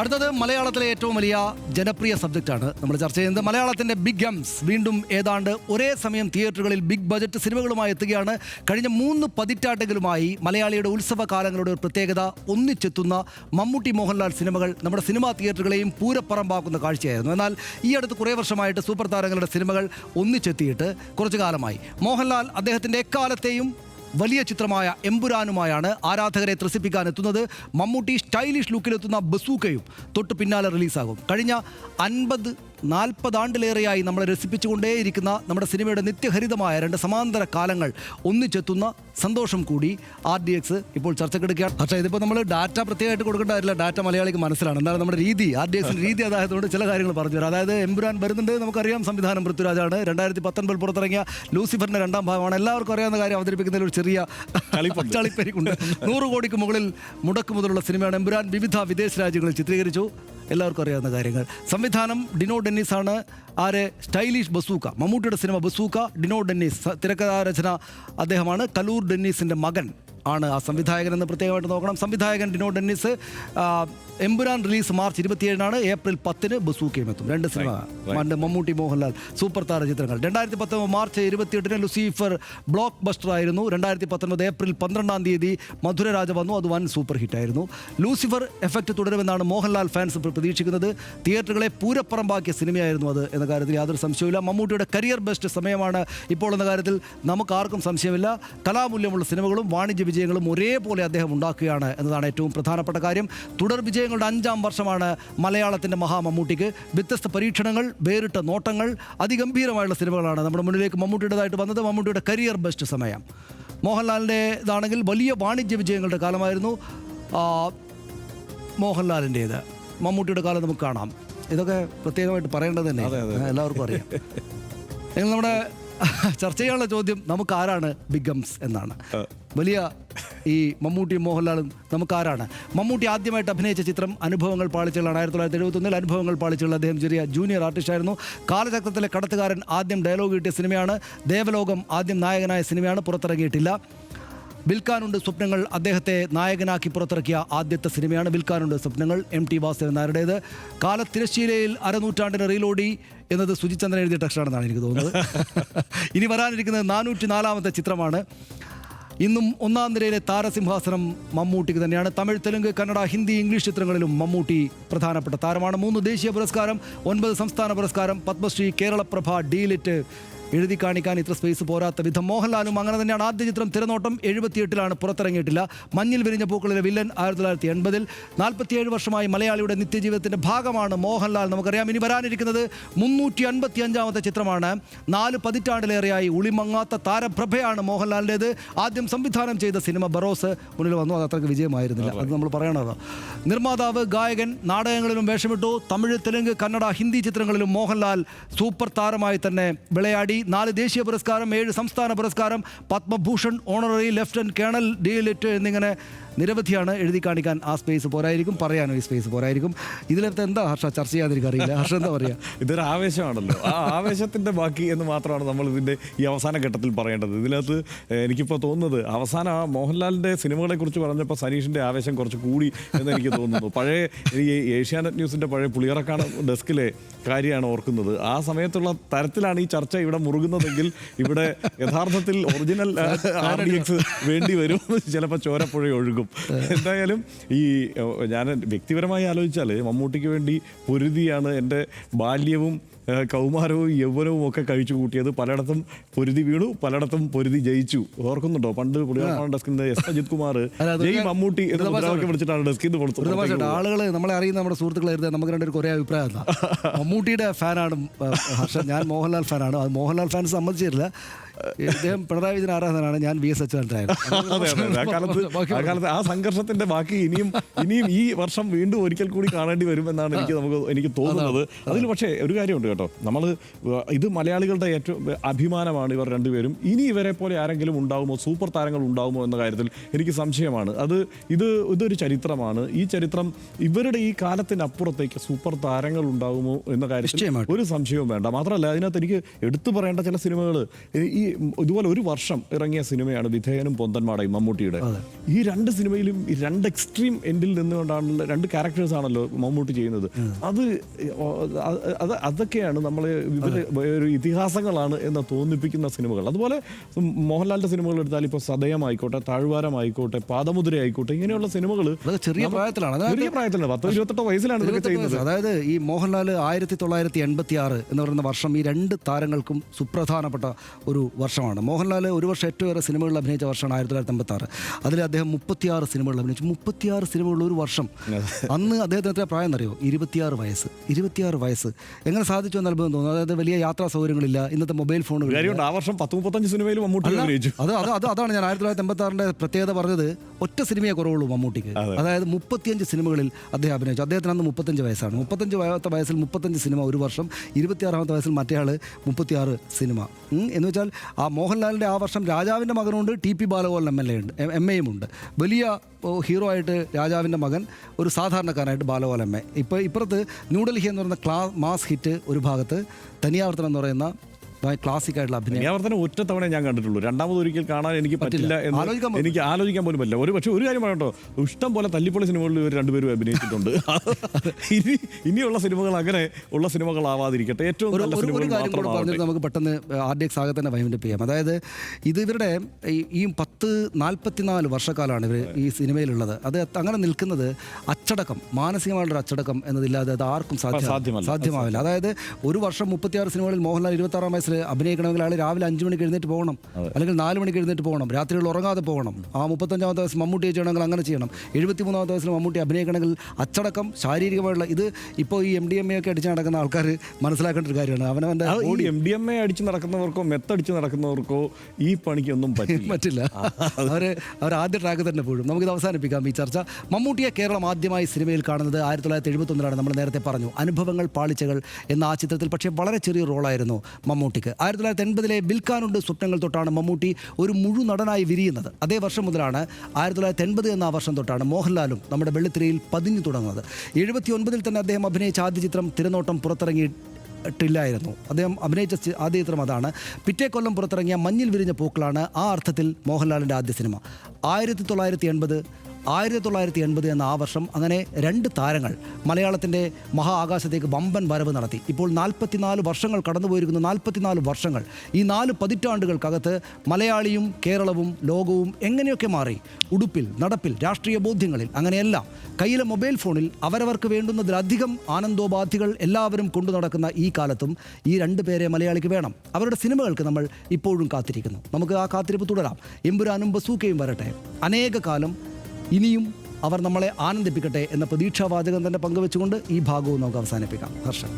അടുത്തത് മലയാളത്തിലെ ഏറ്റവും വലിയ ജനപ്രിയ സബ്ജക്റ്റാണ് നമ്മൾ ചർച്ച ചെയ്യുന്നത്. മലയാളത്തിൻ്റെ ബിഗ് ഗംസ് വീണ്ടും ഏതാണ്ട് ഒരേ സമയം തിയേറ്ററുകളിൽ ബിഗ് ബജറ്റ് സിനിമകളുമായി എത്തുകയാണ്. കഴിഞ്ഞ 3 പതിറ്റാണ്ടുകളുമായി മലയാളിയുടെ ഉത്സവ കാലങ്ങളുടെ ഒരു പ്രത്യേകത ഒന്നിച്ചെത്തുന്ന മമ്മൂട്ടി മോഹൻലാൽ സിനിമകൾ നമ്മുടെ സിനിമാ തിയേറ്ററുകളെയും പൂരപ്പറമ്പാക്കുന്ന കാഴ്ചയായിരുന്നു. എന്നാൽ ഈ അടുത്ത് കുറേ വർഷമായിട്ട് സൂപ്പർ താരങ്ങളുടെ സിനിമകൾ ഒന്നിച്ചെത്തിയിട്ട് കുറച്ചു കാലമായി. മോഹൻലാൽ അദ്ദേഹത്തിൻ്റെ എക്കാലത്തെയും വലിയ ചിത്രമായ എമ്പുരാനുമായാണ് ആരാധകരെ ത്രസിപ്പിക്കാൻ എത്തുന്നത്. മമ്മൂട്ടി സ്റ്റൈലിഷ് ലുക്കിലെത്തുന്ന ബസൂക്കയും തൊട്ട് പിന്നാലെ റിലീസാകും. കഴിഞ്ഞ 40 ആണ്ടിലേറെയായി നമ്മളെ രസിപ്പിച്ചുകൊണ്ടേയിരിക്കുന്ന നമ്മുടെ സിനിമയുടെ നിത്യഹരിതമായ 2 സമാന്തര കാലങ്ങൾ ഒന്നിച്ചെത്തുന്ന സന്തോഷം കൂടി RDX ഇപ്പോൾ ചർച്ചക്കെടുക്കുകയാണ്. പക്ഷേ ഇതിപ്പോൾ നമ്മൾ ഡാറ്റ പ്രത്യേകമായിട്ട് കൊടുക്കേണ്ട കാര്യമില്ല, ഡാറ്റ മലയാളിക്ക് മനസ്സിലാണ്. എന്താണ് നമ്മുടെ രീതി, RDXൻ്റെ രീതി അതായതുകൊണ്ട് ചില കാര്യങ്ങൾ പറഞ്ഞു തരാം. അതായത് എമ്പുരാൻ വരുന്നുണ്ട്, നമുക്കറിയാം. സംവിധാനം പൃഥ്വിരാജാണ്. 2019 പുറത്തിറങ്ങിയ ലൂസിഫറിൻ്റെ 2ാം ഭാഗമാണ്. എല്ലാവർക്കും അറിയാവുന്ന കാര്യം. അവതരിപ്പിക്കുന്നതിൽ ഒരു ചെറിയ കളിപ്പരിക്കുണ്ട്. 100 കോടിക്ക് മുകളിൽ മുടക്ക് മുതലുള്ള സിനിമയാണ് എമ്പുരാൻ. വിവിധ വിദേശ രാജ്യങ്ങളിൽ ചിത്രീകരിച്ചു. എല്ലാവർക്കും അറിയാവുന്ന കാര്യങ്ങൾ. സംവിധാനം ഡിനോ ഡെന്നിസ് ആണ്. ആരെ? സ്റ്റൈലിഷ് ബസൂക്ക, മമ്മൂട്ടിയുടെ സിനിമ ബസൂക്ക. ഡിനോ ഡെന്നിസ് തിരക്കഥാരചന അദ്ദേഹമാണ്. കലൂർ ഡെന്നീസിൻ്റെ മകൻ ആണ് ആ സംവിധായകൻ എന്ന് പ്രത്യേകമായിട്ട് നോക്കണം. സംവിധായകൻ ഡിനോ ഡെന്നിസ്. എമ്പുരാൻ റിലീസ് മാർച്ച് 27-നാണ്. ഏപ്രിൽ 10-ന് ബസൂക്കയും എത്തും. 2 സിനിമ മമ്മൂട്ടി മോഹൻലാൽ സൂപ്പർ താര ചിത്രങ്ങൾ. 2019 മാർച്ച് 28-ന് ലൂസിഫർ ബ്ലോക്ക് ബസ്റ്റർ ആയിരുന്നു. 2019 ഏപ്രിൽ 12-ാം തീയതി മധുരരാജ വന്നു. അത് വൻ സൂപ്പർ ഹിറ്റായിരുന്നു. ലൂസിഫർ എഫക്റ്റ് തുടരുമെന്നാണ് മോഹൻലാൽ ഫാൻസ് പ്രതീക്ഷിക്കുന്നത്. തിയേറ്ററുകളെ പൂരപ്പറമ്പാക്കിയ സിനിമയായിരുന്നു അത് എന്ന കാര്യത്തിൽ യാതൊരു സംശയവുമില്ല. മമ്മൂട്ടിയുടെ കരിയർ ബെസ്റ്റ് സമയമാണ് ഇപ്പോൾ എന്ന കാര്യത്തിൽ നമുക്ക് ആർക്കും സംശയമില്ല. കലാമൂല്യമുള്ള സിനിമകളും വാണിജ്യ വിജയങ്ങളും ഒരേപോലെ അദ്ദേഹം ഉണ്ടാക്കുകയാണ് എന്നതാണ് ഏറ്റവും പ്രധാനപ്പെട്ട കാര്യം. തുടർ വിജയങ്ങളുടെ 5ാം വർഷമാണ് മലയാളത്തിൻ്റെ മഹാമമ്മൂട്ടിക്ക്. വ്യത്യസ്ത പരീക്ഷണങ്ങൾ, വേറിട്ട നോട്ടങ്ങൾ, അതിഗംഭീരമായുള്ള സിനിമകളാണ് നമ്മുടെ മുന്നിലേക്ക് മമ്മൂട്ടിയുടേതായിട്ട് വന്നത്. മമ്മൂട്ടിയുടെ കരിയർ ബെസ്റ്റ് സമയം. മോഹൻലാലിൻ്റേതാണെങ്കിൽ വലിയ വാണിജ്യ വിജയങ്ങളുടെ കാലമായിരുന്നു മോഹൻലാലിൻ്റേത്. മമ്മൂട്ടിയുടെ കാലം നമുക്ക് കാണാം. ഇതൊക്കെ പ്രത്യേകമായിട്ട് പറയേണ്ടത് തന്നെ, എല്ലാവർക്കും അറിയാം. നിങ്ങൾ നമ്മുടെ ചർച്ച ചെയ്യാനുള്ള ചോദ്യം നമുക്ക് ആരാണ് ബിഗ് ഗംസ് എന്നാണ്. വലിയ ഈ മമ്മൂട്ടിയും മോഹൻലാലും നമുക്കാരാണ്? മമ്മൂട്ടി ആദ്യമായിട്ട് അഭിനയിച്ച ചിത്രം അനുഭവങ്ങൾ പാളിച്ചകളാണ്. 1971 അനുഭവങ്ങൾ പാളിച്ചകൾ. അദ്ദേഹം ചെറിയ ജൂനിയർ ആർട്ടിസ്റ്റ് ആയിരുന്നു. കാലചക്രത്തിലെ കടത്തുകാരൻ ആദ്യം ഡയലോഗ് കിട്ടിയ സിനിമയാണ്. ദേവലോകം ആദ്യം നായകനായ സിനിമയാണ്, പുറത്തിറങ്ങിയിട്ടില്ല. വിൽക്കാനുണ്ട് സ്വപ്നങ്ങൾ അദ്ദേഹത്തെ നായകനാക്കി പുറത്തിറക്കിയ ആദ്യത്തെ സിനിമയാണ്. വിൽക്കാനുണ്ട് സ്വപ്നങ്ങൾ, MT വാസുദേവൻ നായരുടേത്. കാലത്തിരശ്ശീലയിൽ അരനൂറ്റാണ്ടിന് റീലോഡി എന്നത് സുജിചന്ദ്രൻ എഴുതിയ ടെക്സ്റ്റാണെന്നാണ് എനിക്ക് തോന്നുന്നത്. ഇനി വരാനിരിക്കുന്നത് 404-ാമത്തെ ചിത്രമാണ്. ഇന്നും 1ാം നിരയിലെ താരസിംഹാസനം മമ്മൂട്ടിക്ക് തന്നെയാണ്. തമിഴ്, തെലുങ്ക്, കന്നഡ, ഹിന്ദി, ഇംഗ്ലീഷ് ചിത്രങ്ങളിലും മമ്മൂട്ടി പ്രധാനപ്പെട്ട താരമാണ്. 3 ദേശീയ പുരസ്കാരം, 9 സംസ്ഥാന പുരസ്കാരം, പത്മശ്രീ, കേരളപ്രഭ, ഡീലിറ്റ്. എഴുതി കാണിക്കാൻ ഇത്ര സ്പേസ് പോരാത്ത വിധം. മോഹൻലാലും അങ്ങനെ തന്നെയാണ്. ആദ്യ ചിത്രം തിരനോട്ടം 78-ലാണ്, പുറത്തിറങ്ങിയിട്ടില്ല. മഞ്ഞിൽ വിരിഞ്ഞ പൂക്കളിലെ വില്ലൻ 1980-ൽ. 47 വർഷമായി മലയാളിയുടെ നിത്യജീവിതത്തിൻ്റെ ഭാഗമാണ് മോഹൻലാൽ, നമുക്കറിയാം. ഇനി വരാനിരിക്കുന്നത് 355-ാമത്തെ ചിത്രമാണ്. 4 പതിറ്റാണ്ടിലേറെയായി ഉളിമങ്ങാത്ത താരപ്രഭയാണ് മോഹൻലാലിൻ്റേത്. ആദ്യം സംവിധാനം ചെയ്ത സിനിമ ബറോസ് മുന്നിൽ വന്നു. അത് അത്രയ്ക്ക് വിജയമായിരുന്നില്ല, അത് നമ്മൾ പറയണത്. നിർമ്മാതാവ്, ഗായകൻ, നാടകങ്ങളിലും വേഷമിട്ടു. തമിഴ്, തെലുങ്ക്, കന്നഡ, ഹിന്ദി ചിത്രങ്ങളിലും മോഹൻലാൽ സൂപ്പർ താരമായി തന്നെ വിളയാടി. 4 ദേശീയ പുരസ്കാരം, 7 സംസ്ഥാന പുരസ്കാരം, Padma Bhushan, honorary lieutenant colonel, DLitt എന്നിങ്ങനെ നിരവധിയാണ്. എഴുതി കാണിക്കാൻ ആ സ്പേസ് പോരായിരിക്കും, പറയാനും ഈ സ്പേസ് പോരായിരിക്കും. ഇതിലത്തെ എന്താ ഹർഷ ചർച്ച ചെയ്യാതിരിക്കും അറിയില്ല. ഹർഷ എന്താ പറയുക? ഇതൊരു ആവേശമാണല്ലോ. ആ ആവേശത്തിൻ്റെ ബാക്കി എന്ന് മാത്രമാണ് നമ്മൾ ഇതിൻ്റെ ഈ അവസാന ഘട്ടത്തിൽ പറയേണ്ടത്. ഇതിനകത്ത് എനിക്കിപ്പോൾ തോന്നുന്നത് അവസാനം മോഹൻലാലിൻ്റെ സിനിമകളെ കുറിച്ച് പറഞ്ഞപ്പോൾ സനീഷിൻ്റെ ആവേശം കുറച്ച് കൂടി എന്ന് എനിക്ക് തോന്നുന്നു. പഴയ ഈ ഏഷ്യാനെറ്റ് ന്യൂസിൻ്റെ പഴയ പുളിയറക്കാട് ഡെസ്കിലെ കാര്യമാണ് ഓർക്കുന്നത്. ആ സമയത്തുള്ള തരത്തിലാണ് ഈ ചർച്ച ഇവിടെ മുറുകുന്നതെങ്കിൽ ഇവിടെ യഥാർത്ഥത്തിൽ ഒറിജിനൽ RDX വേണ്ടി വരും. ചിലപ്പോൾ ചോരപ്പുഴ ഒഴുകും. എന്തായാലും ഈ ഞാൻ വ്യക്തിപരമായി ആലോചിച്ചാൽ മമ്മൂട്ടിക്ക് വേണ്ടി പൊരുതിയാണ് എൻ്റെ ബാല്യവും കൗമാരവും യൗവനവും ഒക്കെ കഴിച്ചു കൂട്ടിയത്. പലയിടത്തും പൊരുതി വീണു, പലയിടത്തും പൊരുതി ജയിച്ചു. ഓർക്കുന്നുണ്ടോ? പണ്ട് പുളിയറക്കാട് ഡെസ്കിൻ്റെ S. അജിത് കുമാർ ജയ് മമ്മൂട്ടി എന്ന് മുദ്രാവാക്യം വിളിച്ചിട്ടാണ് ഡെസ്കിൽ നിന്ന് കൊടുത്തത്. ആളുകൾ നമ്മളെ അറിയുന്ന നമ്മുടെ സുഹൃത്തുക്കളെ എഴുതാൻ നമുക്ക് രണ്ടുപേർക്ക് ഒരേ അഭിപ്രായം. മമ്മൂട്ടിയുടെ ഫാനാണ് ഹർഷൻ, ഞാൻ മോഹൻലാൽ ഫാനാണ്. അത് മോഹൻലാൽ ഫാൻസ് സമ്മതിച്ചിട്ടില്ല. ഇദ്ദേഹം പിണറായി വിജയൻ ആരാധനാണ്, ഞാൻ VS അച്യുതാനന്ദനായിരുന്നു. അക്കാലത്ത് ആ സംഘർഷത്തിന്റെ ബാക്കി ഇനിയും ഈ വർഷം വീണ്ടും ഒരിക്കൽ കൂടി കാണേണ്ടി വരുമെന്നാണ് എനിക്ക് തോന്നുന്നത്. അതിൽ പക്ഷേ ഒരു കാര്യമുണ്ട് കേട്ടോ, നമ്മൾ ഇത് മലയാളികളുടെ ഏറ്റവും അഭിമാനമാണ് ഇവർ രണ്ടുപേരും. ഇനി ഇവരെ പോലെ ആരെങ്കിലും ഉണ്ടാകുമോ, സൂപ്പർ താരങ്ങൾ ഉണ്ടാകുമോ എന്ന കാര്യത്തിൽ എനിക്ക് സംശയമാണ്. ഇതൊരു ചരിത്രമാണ്. ഈ ചരിത്രം ഇവരുടെ ഈ കാലത്തിനപ്പുറത്തേക്ക് സൂപ്പർ താരങ്ങൾ ഉണ്ടാകുമോ എന്ന കാര്യത്തിൽ ഒരു സംശയവും വേണ്ട. മാത്രമല്ല അതിനകത്ത് എനിക്ക് എടുത്തു പറയേണ്ട ചില സിനിമകൾ, ഈ ഇതുപോലെ ഒരു വർഷം ഇറങ്ങിയ സിനിമയാണ് വിധേയനും പൊന്തന്മാടയും മമ്മൂട്ടിയുടെ. ഈ രണ്ട് സിനിമയിലും ഈ രണ്ട് എക്സ്ട്രീം എൻഡിൽ നിന്നുകൊണ്ടാണല്ലോ, രണ്ട് ക്യാരക്ടേഴ്സ് ആണല്ലോ മമ്മൂട്ടി ചെയ്യുന്നത്. അതൊക്കെയാണ് നമ്മളെ ഒരു ഇതിഹാസങ്ങളാണ് എന്ന് തോന്നിപ്പിക്കുന്ന സിനിമകൾ. അതുപോലെ മോഹൻലാലിന്റെ സിനിമകൾ എടുത്താൽ ഇപ്പോൾ സദയമായിക്കോട്ടെ, താഴ്വാരമായിക്കോട്ടെ, പാദമുദ്ര ആയിക്കോട്ടെ, ഇങ്ങനെയുള്ള സിനിമകൾ ചെറിയ പ്രായത്തിലാണ്, 10-28 വയസ്സിലാണ് ഇതൊക്കെ ചെയ്യുന്നത്. അതായത് ഈ മോഹൻലാൽ 1986 എന്ന് പറയുന്ന വർഷം ഈ രണ്ട് താരങ്ങൾക്കും സുപ്രധാനപ്പെട്ട ഒരു വർഷമാണ്. മോഹൻലാൽ ഒരു വർഷം ഏറ്റവും ഏറെ സിനിമകളിൽ അഭിനയിച്ച വർഷമാണ് 1986. അതിൽ അദ്ദേഹം 36 സിനിമകളിൽ അഭിനയിച്ചു. 36 സിനിമകളിൽ ഒരു വർഷം. അന്ന് അദ്ദേഹത്തിന് എത്ര പ്രായം എന്നറിയോ? 26 വയസ്സ്. 26 വയസ്സ് എങ്ങനെ സാധിച്ചു എന്ന് അത്ഭുതം തോന്നുന്നു. അതായത് വലിയ യാത്രാ സൗകര്യങ്ങളില്ല, ഇന്നത്തെ മൊബൈൽ ഫോണുകൾ. ആ വർഷം 10-35 സിനിമയിൽ മമ്മൂട്ടി അഭിനയിച്ചു. അതാണ് ഞാൻ 1986 പ്രത്യേകത പറഞ്ഞത്. ഒറ്റ സിനിമയെ കുറവുള്ളൂ മമ്മൂട്ടിക്ക്. അതായത് 35 സിനിമകളിൽ അദ്ദേഹം അഭിനയിച്ചു. അദ്ദേഹത്തിന് അന്ന് 35 വയസ്സാണ്. 35 വയസ്സിൽ 35 സിനിമ ഒരു വർഷം, 26 വയസ്സിൽ മറ്റേയാൾ 36 സിനിമ. എന്ന് വെച്ചാൽ ആ മോഹൻലാലിൻ്റെ ആ വർഷം രാജാവിൻ്റെ മകനുണ്ട്, ടി പി ബാലഗോപാലൻ എം എയും ഉണ്ട്. വലിയ ഹീറോ ആയിട്ട് രാജാവിൻ്റെ മകൻ, ഒരു സാധാരണക്കാരനായിട്ട് ബാലഗോപാലൻ എം എ. ഇപ്പുറത്ത് ന്യൂഡൽഹി എന്ന് പറയുന്ന മാസ് ഹിറ്റ് ഒരു ഭാഗത്ത്, തനിയാവർത്തനം എന്ന് പറയുന്ന ക്ലാസിക് ആയിട്ടുള്ള അഭിനയം ഒറ്റ തവണ ഞാൻ കണ്ടിട്ടുള്ളൂ. രണ്ടാമത് ഒരിക്കൽ കാണാൻ എനിക്ക് പറ്റില്ല എന്ന് എനിക്ക് ആലോചിക്കാൻ പോലും പറ്റില്ല. പക്ഷേ ഒരു കാര്യം പറയട്ടോ, ഇഷ്ടം പോലെ തല്ലിപ്പൊളി സിനിമകളിൽ ഇവർ രണ്ടുപേരും അഭിനയിച്ചിട്ടുണ്ട്. ഇനിയുള്ള സിനിമകൾ അങ്ങനെ ഉള്ള സിനിമകളാവാതിരിക്കട്ടെ. ഏറ്റവും നല്ല സിനിമകൾ പറഞ്ഞിട്ട് നമുക്ക് പെട്ടെന്ന് RDX ആകെ തന്നെ വൈൻഡപ്പ് ചെയ്യാം. അതായത് ഇത് ഇവരുടെ ഈ 44 വർഷക്കാലമാണ് ഇവർ ഈ സിനിമയിലുള്ളത്. അത് അങ്ങനെ നിൽക്കുന്നത് അച്ചടക്കം, മാനസികമായിട്ടുള്ള അച്ചടക്കം എന്നതില്ലാതെ അത് ആർക്കും സാധ്യമാവില്ല. അതായത് ഒരു വർഷം 36 സിനിമകളിൽ മോഹൻലാൽ 26 വയസ്സിൽ അഭിനയിക്കണമെങ്കിൽ ആൾ രാവിലെ 5 മണിക്ക് എഴുന്നേറ്റ് പോകണം, അല്ലെങ്കിൽ 4 മണിക്ക് എഴുന്നേറ്റ് പോകണം, രാത്രികൾ ഉറങ്ങാതെ പോകണം. ആ 35-ാമത്തെ വയസ്സിൽ മമ്മൂട്ടിയെ ചെയ്യണമെങ്കിൽ അങ്ങനെ ചെയ്യണം. 73-ാമത്തെ വയസ്സിൽ മമ്മൂട്ടി അഭിനയിക്കണമെങ്കിൽ അച്ചടക്കം, ശാരീരികമായിട്ടുള്ള ഇത് ഇപ്പോൾ ഈ MDMA ഒക്കെ അടിച്ച് നടക്കുന്ന ആൾക്കാർ മനസ്സിലാക്കേണ്ട ഒരു കാര്യമാണ്. അവനവൻ്റെ MDMA അടിച്ച് നടക്കുന്നവർക്കോ മെത്തടിച്ച് നടക്കുന്നവർക്കോ ഈ പണിക്കൊന്നും പറ്റില്ല. അവർ ആദ്യ ട്രാക്ക് തന്നെ പോഴും. നമുക്കിത് അവസാനിപ്പിക്കാം ഈ ചർച്ച. മമ്മൂട്ടിയെ കേരളം ആദ്യമായി സിനിമയിൽ കാണുന്നത് 1971 നമ്മൾ നേരത്തെ പറഞ്ഞു. അനുഭവങ്ങൾ പാളിച്ചകൾ എന്ന ആ ചിത്രത്തിൽ. പക്ഷേ വളരെ ചെറിയ റോളായിരുന്നു മമ്മൂട്ടിക്ക്. 1980 വിൽക്കാനുണ്ട് സ്വപ്നങ്ങൾ തൊട്ടാണ് മമ്മൂട്ടി ഒരു മുഴു നടനായി വിരിയുന്നത്. അതേ വർഷം മുതലാണ് 1980 എന്ന ആ വർഷം തൊട്ടാണ് മോഹൻലാലും നമ്മുടെ വെള്ളിത്തിരയിൽ പതിഞ്ഞു തുടങ്ങുന്നത്. 79 തന്നെ അദ്ദേഹം അഭിനയിച്ച ആദ്യ ചിത്രം തിരനോട്ടം പുറത്തിറങ്ങിയിട്ടില്ലായിരുന്നു. അദ്ദേഹം അഭിനയിച്ച ആദ്യ ചിത്രം അതാണ്. പിറ്റേ കൊല്ലം പുറത്തിറങ്ങിയ മഞ്ഞിൽ വിരിഞ്ഞ പൂക്കളാണ് ആ അർത്ഥത്തിൽ മോഹൻലാലിൻ്റെ ആദ്യ സിനിമ. 1980 എന്ന ആ വർഷം അങ്ങനെ രണ്ട് താരങ്ങൾ മലയാളത്തിൻ്റെ മഹാ ആകാശത്തേക്ക് വമ്പൻ വരവ് നടത്തി. ഇപ്പോൾ 44 വർഷങ്ങൾ കടന്നുപോയിരിക്കുന്നു. 44 വർഷങ്ങൾ, ഈ 4 പതിറ്റാണ്ടുകൾക്കകത്ത് മലയാളിയും കേരളവും ലോകവും എങ്ങനെയൊക്കെ മാറി. ഉടുപ്പിൽ, നടപ്പിൽ, രാഷ്ട്രീയ ബോധ്യങ്ങളിൽ, അങ്ങനെയെല്ലാം. കയ്യിലെ മൊബൈൽ ഫോണിൽ അവരവർക്ക് വേണ്ടുന്നതിലധികം ആനന്ദോപാധികൾ എല്ലാവരും കൊണ്ടു നടക്കുന്ന ഈ കാലത്തും ഈ 2 പേരെ മലയാളിക്ക് വേണം. അവരുടെ സിനിമകൾക്ക് നമ്മൾ ഇപ്പോഴും കാത്തിരിക്കുന്നു. നമുക്ക് ആ കാത്തിരിപ്പ് തുടരാം. എമ്പുരാനും ബസൂക്കയും വരട്ടെ, അനേക കാലം ഇനിയും അവർ നമ്മളെ ആനന്ദിപ്പിക്കട്ടെ എന്ന പ്രതീക്ഷാവാചകം തന്നെ പങ്കുവെച്ചുകൊണ്ട് ഈ ഭാഗവും നമുക്ക് അവസാനിപ്പിക്കാം. ഹർഷൻ.